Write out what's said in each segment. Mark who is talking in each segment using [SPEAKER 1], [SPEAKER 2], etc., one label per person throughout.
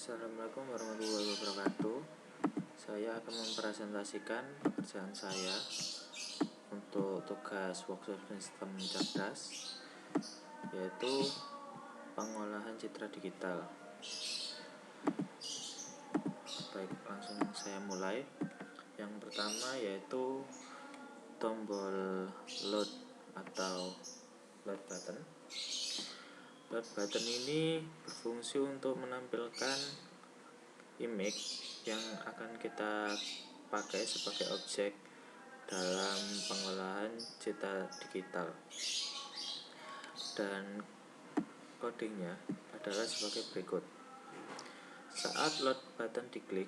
[SPEAKER 1] Assalamualaikum warahmatullahi wabarakatuh. Saya akan mempresentasikan pekerjaan saya untuk tugas workshop sistem cerdas, yaitu pengolahan citra digital. Baik, langsung saya mulai. Yang pertama yaitu tombol load atau load button. Load button ini berfungsi untuk menampilkan image yang akan kita pakai sebagai objek dalam pengolahan citra digital, dan codingnya adalah sebagai berikut. Saat load button diklik,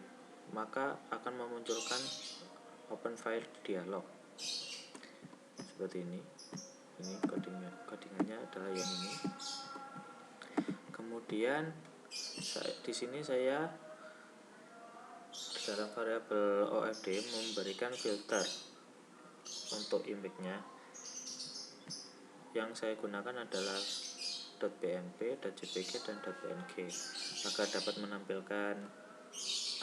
[SPEAKER 1] maka akan memunculkan open file dialog seperti ini. Ini codingannya adalah yang ini. Kemudian di sini saya dalam variabel OFD memberikan filter untuk image-nya. Yang saya gunakan adalah .bmp, .jpg, dan .png agar dapat menampilkan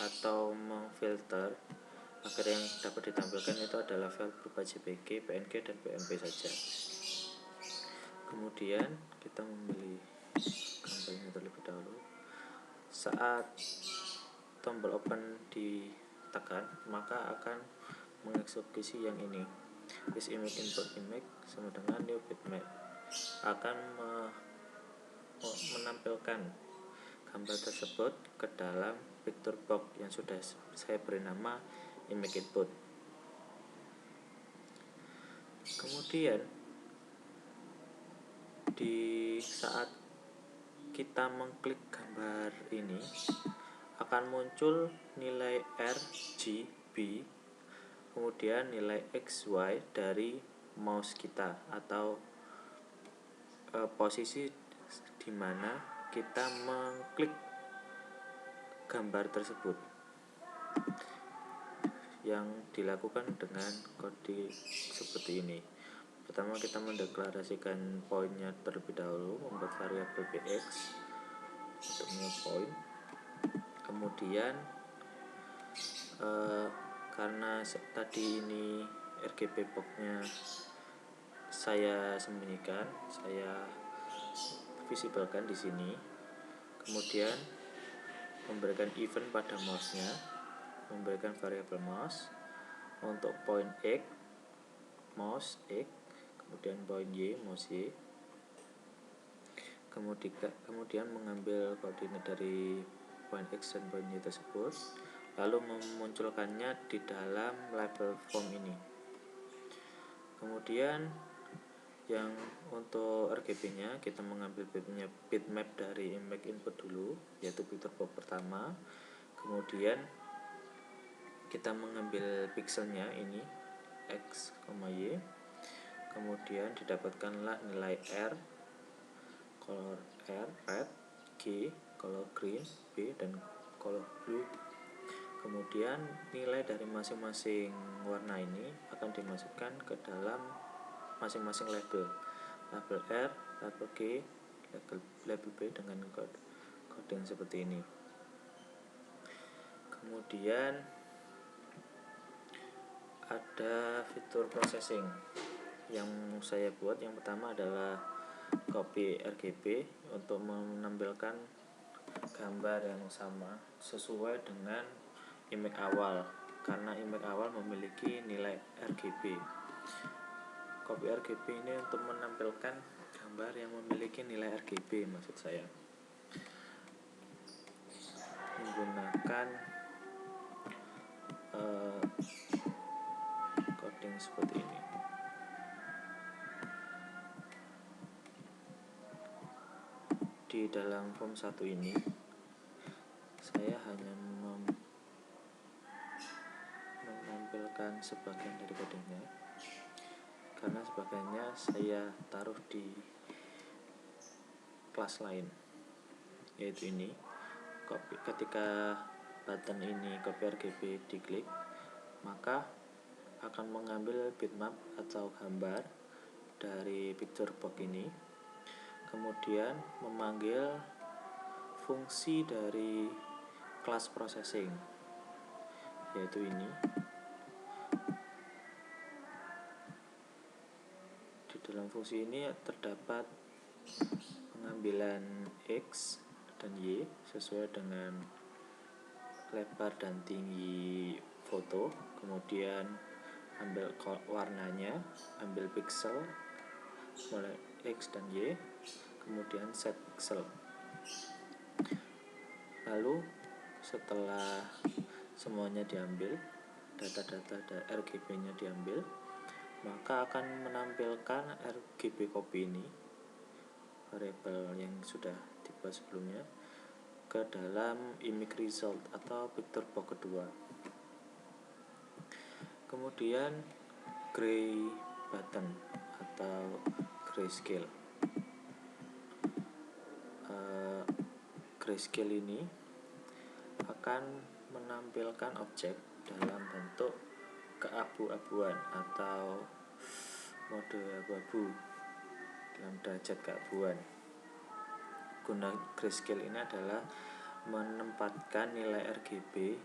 [SPEAKER 1] atau memfilter agar yang dapat ditampilkan itu adalah file berupa JPG, PNG, dan BMP saja. Kemudian kita memilih gambarnya terlebih dahulu. Saat tombol open ditekan, maka akan mengeksekusi yang ini. This image input image sama dengan new bitmap akan menampilkan gambar tersebut ke dalam picture box yang sudah saya beri nama image input. Kemudian di saat kita mengklik gambar ini akan muncul nilai RGB, kemudian nilai XY dari mouse kita atau posisi di mana kita mengklik gambar tersebut, yang dilakukan dengan kode seperti ini. Pertama, kita mendeklarasikan poinnya terlebih dahulu, membuat variabel bx untuk new point. Kemudian karena tadi ini RGB box-nya saya sembunyikan, saya visibelkan di sini. Kemudian memberikan event pada mouse-nya, memberikan variabel mouse untuk point X, mouse X, kemudian point Y, mouse Y. Kemudian mengambil koordinat dari point X dan point Y tersebut, lalu memunculkannya di dalam label form ini. Kemudian yang untuk RGB-nya kita mengambil bitmap dari image input dulu, yaitu picture box pertama. Kemudian kita mengambil pixelnya ini X, Y. Kemudian didapatkanlah nilai R, color R red, G color green, B dan color blue. Kemudian nilai dari masing-masing warna ini akan dimasukkan ke dalam masing-masing label R, label G, label B dengan coding seperti ini. Kemudian ada fitur processing yang saya buat. Yang pertama adalah copy RGB untuk menampilkan gambar yang sama sesuai dengan image awal, karena image awal memiliki nilai RGB. Copy RGB ini untuk menampilkan gambar yang memiliki nilai RGB, maksud saya menggunakan coding seperti ini. Di dalam form 1 ini saya hanya menampilkan sebagian dari codingnya, karena sebagainya saya taruh di kelas lain, yaitu ini. Ketika button ini copy RGB diklik, maka akan mengambil bitmap atau gambar dari picture box ini, kemudian memanggil fungsi dari class processing, yaitu ini. Di dalam fungsi ini terdapat pengambilan X dan Y sesuai dengan lebar dan tinggi foto, kemudian ambil warnanya, ambil pixel mulai X dan Y, kemudian set pixel. Lalu setelah semuanya diambil, data-data RGB-nya diambil, maka akan menampilkan RGB copy ini, variabel yang sudah dibuat sebelumnya, ke dalam image result atau picture box kedua. Kemudian gray button atau grayscale. Grayscale ini akan menampilkan objek dalam bentuk keabu-abuan atau mode abu-abu dalam derajat keabuan. Guna grayscale ini adalah menempatkan nilai RGB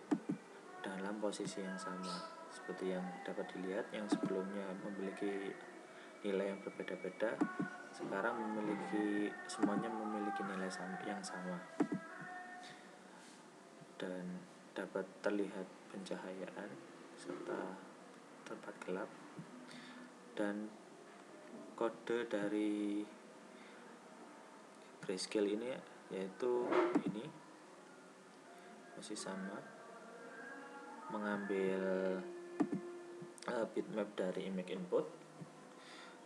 [SPEAKER 1] dalam posisi yang sama, seperti yang dapat dilihat. Yang sebelumnya memiliki nilai yang berbeda-beda, sekarang semuanya memiliki nilai yang sama, dan dapat terlihat pencahayaan serta tempat gelap. Dan kode dari grayscale ini yaitu ini, masih sama, mengambil bitmap dari image input,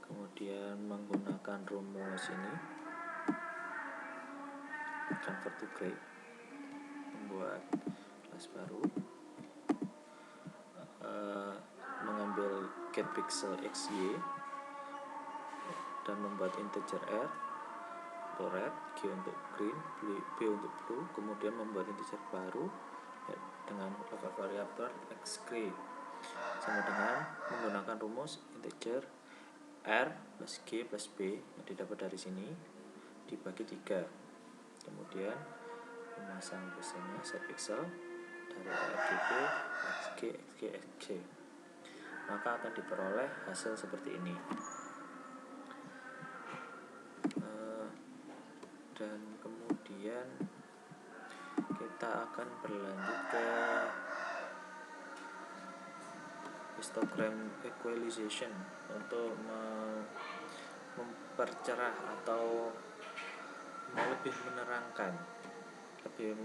[SPEAKER 1] kemudian menggunakan rumus ini, convert to gray, membuat kelas baru, mengambil get pixel XY dan membuat integer R untuk red, G untuk green, B untuk blue, kemudian membuat integer baru dengan local variable xgray, sama dengan menggunakan rumus integer R plus G plus B yang didapat dari sini dibagi 3, kemudian memasang biasanya set pixel dari RGB XG XG XG, maka akan diperoleh hasil seperti ini. Dan kemudian kita akan berlanjut ke histogram equalization untuk mempercerah atau lebih menerangkan, lebih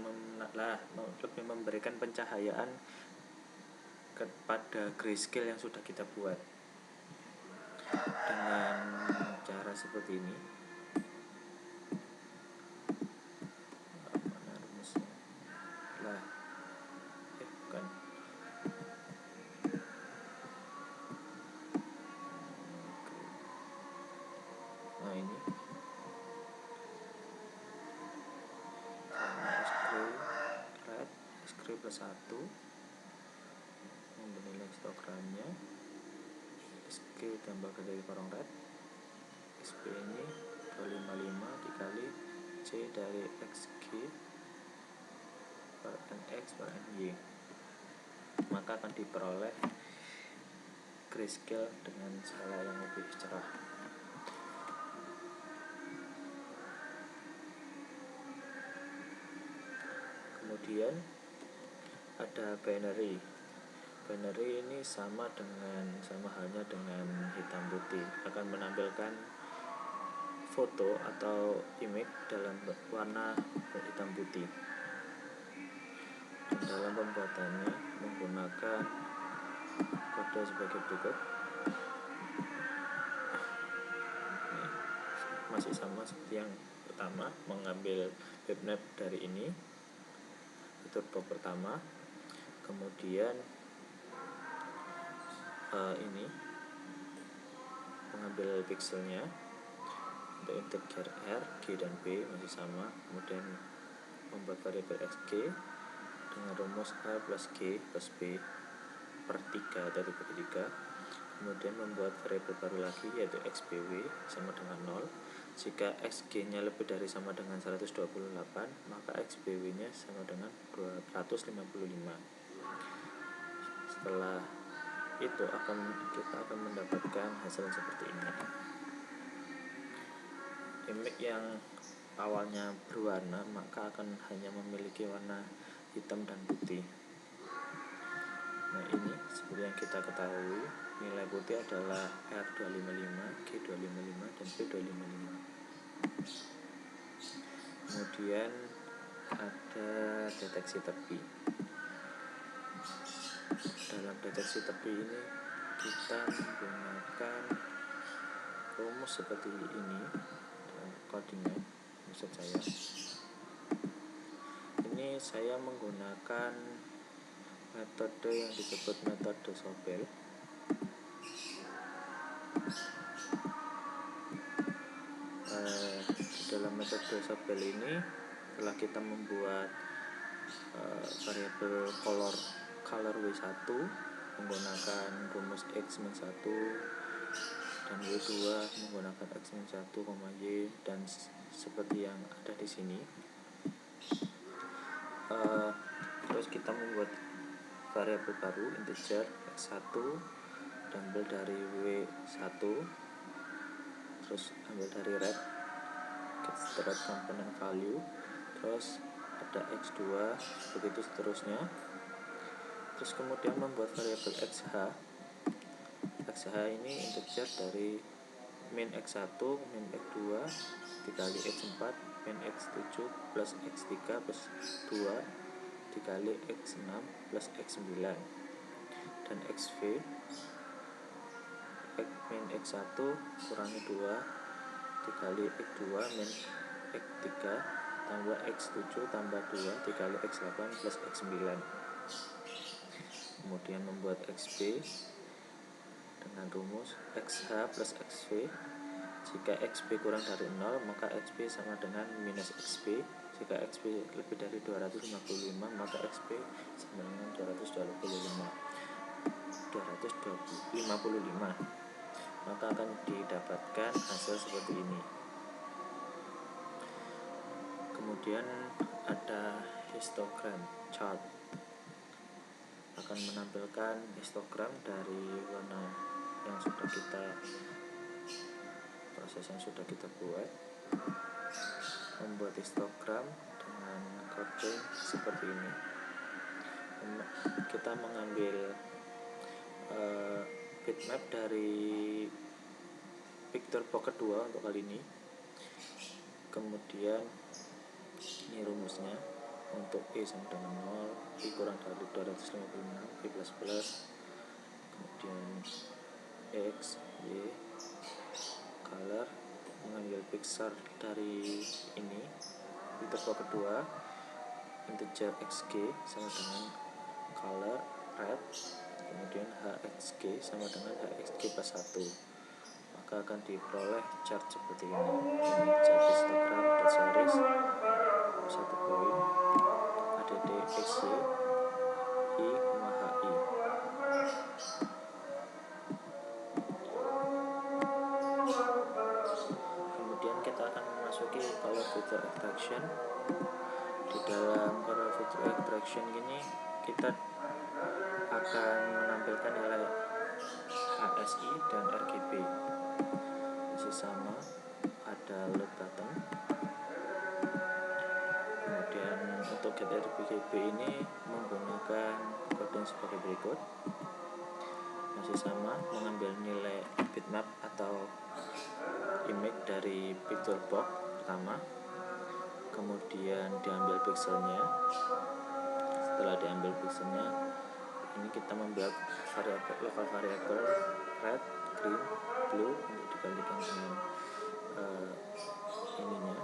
[SPEAKER 1] memberikan pencahayaan kepada grayscale yang sudah kita buat dengan cara seperti ini. Mana rumusnya? Bukan. Nah, ini xgray plus 1 menilai histogramnya, xg tambah dari korong red, xp ini 255 dikali c dari xg per nx per ny, maka akan diperoleh grayscale dengan skala yang lebih cerah. Kemudian ada binary. Binary ini sama halnya dengan hitam putih, akan menampilkan foto atau image dalam warna hitam putih. Dan dalam pembuatannya menggunakan kode sebagai berikut. Ini masih sama seperti yang pertama, mengambil bitmap dari ini, fitur box pertama, kemudian ini mengambil pixelnya untuk integer R, G dan B masih sama, kemudian membuat variabel xg dengan rumus A plus G plus B per 3 atau dibagi 3, kemudian membuat variabel baru lagi yaitu xbw sama dengan 0, Jika XG nya lebih dari sama dengan 128, maka XBW nya sama dengan 255. Setelah itu kita akan mendapatkan hasil seperti ini. Image yang awalnya berwarna maka akan hanya memiliki warna hitam dan putih. Nah, ini seperti yang kita ketahui, nilai putih adalah R255, G255, dan P255. Kemudian ada deteksi tepi. Dalam deteksi tepi ini kita menggunakan rumus seperti ini, codingnya maksud saya. Ini saya menggunakan metode yang disebut metode Sobel. Di dalam metode Sobel ini, setelah kita membuat variabel color W1 menggunakan rumus X-1 dan W2 menggunakan X-1, Y, dan seperti yang ada di sini. Terus kita membuat variabel baru integer X1 diambil dari W1, terus ambil dari red, get component value, terus ada X2, begitu seterusnya. Terus kemudian membuat variabel XH. XH ini integer dari min X1 min X2 dikali X4 min X7 plus X3 plus 2 dikali X6 plus X9, dan XV min X1 kurangi 2 dikali X2 min X3 tambah X7 tambah 2 dikali X8 plus X9. Kemudian membuat XB dengan rumus XH plus XV. Jika XB kurang dari 0, maka XB sama dengan minus XB. Jika XB lebih dari 255, maka XB sama dengan 255. Maka akan didapatkan hasil seperti ini. Kemudian ada histogram chart, akan menampilkan histogram dari warna yang sudah kita buat. Membuat histogram dengan coding seperti ini. Kita mengambil bitmap dari PictoRbox kedua untuk kali ini. Kemudian ini rumusnya untuk I sama dengan 0, I kurang dari 256, I plus, kemudian X, Y, color, mengambil pixel dari ini, PictoRbox kedua, integer XG sama dengan color, red, kemudian HXG sama dengan HXG plus 1. Maka akan diperoleh chart seperti ini. Ini chart histogram series 1 poin ADD XY I, HI. Kemudian kita akan memasuki color filter extraction. Di dalam color filter extraction ini kita akan menampilkan nilai HSI dan RGB. Masih sama, ada load button. Kemudian untuk get RGB ini menggunakan coding sebagai berikut. Masih sama, mengambil nilai bitmap atau image dari PictoRbox pertama, kemudian diambil pixelnya. Setelah diambil pixelnya, ini kita membuat local variable red, green, blue untuk dikalikan dengan ininya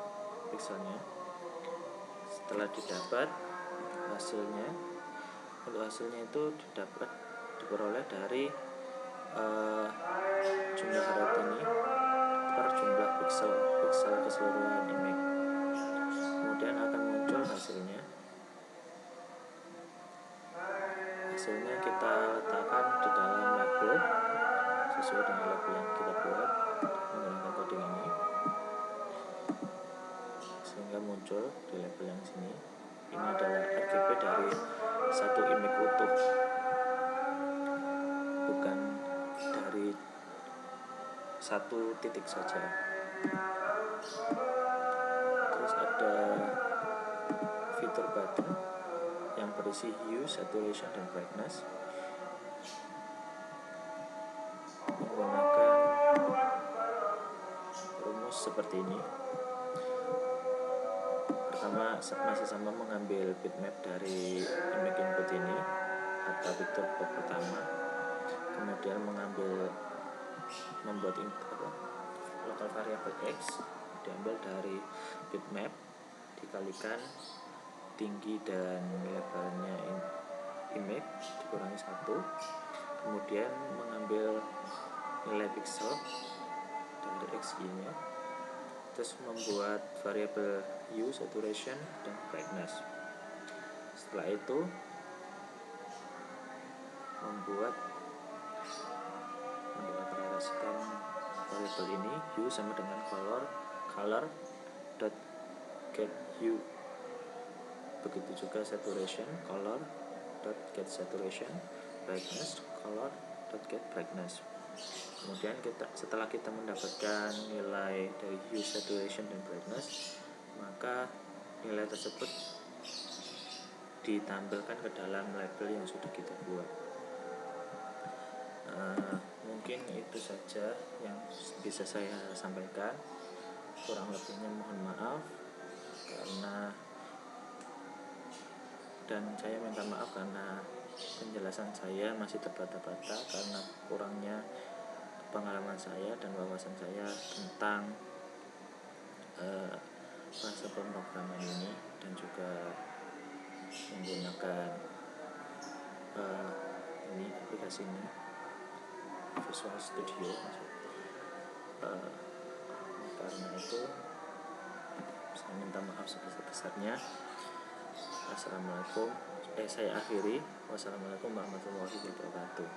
[SPEAKER 1] pixelnya. Setelah didapat hasilnya, untuk hasilnya itu diperoleh dari jumlah red ini per jumlah pixel keseluruhan image. Kemudian akan muncul hasilnya. Hasilnya kita letakkan di dalam label sesuai dengan label yang kita buat menggunakan coding ini. muncul di label yang sini. Ini adalah RGB dari satu image utuh, bukan dari satu titik saja. Terus ada fitur button yang berisi hue, saturation, dan brightness menggunakan rumus seperti ini. Pertama, masih sama mengambil bitmap dari image input ini atau fitur pertama, kemudian membuat local variable x diambil dari bitmap dikalikan tinggi dan lebarnya image dikurangi 1, kemudian mengambil nilai pixel dari xy nya, terus membuat variabel hue, saturation, dan brightness. Setelah itu mendeklarasikan variabel ini hue sama dengan color dot get hue, begitu juga saturation, color dot get saturation, brightness, color dot get brightness. Kemudian setelah kita mendapatkan nilai dari hue, saturation, dan brightness, maka nilai tersebut ditampilkan ke dalam label yang sudah kita buat. Mungkin itu saja yang bisa saya sampaikan, kurang lebihnya mohon maaf dan saya minta maaf karena penjelasan saya masih terbata-bata karena kurangnya pengalaman saya dan wawasan saya tentang bahasa pemrograman ini, dan juga menggunakan aplikasi ini, Visual Studio. Karena itu saya minta maaf sebesar-besarnya. Saya akhiri. Wassalamualaikum warahmatullahi wabarakatuh.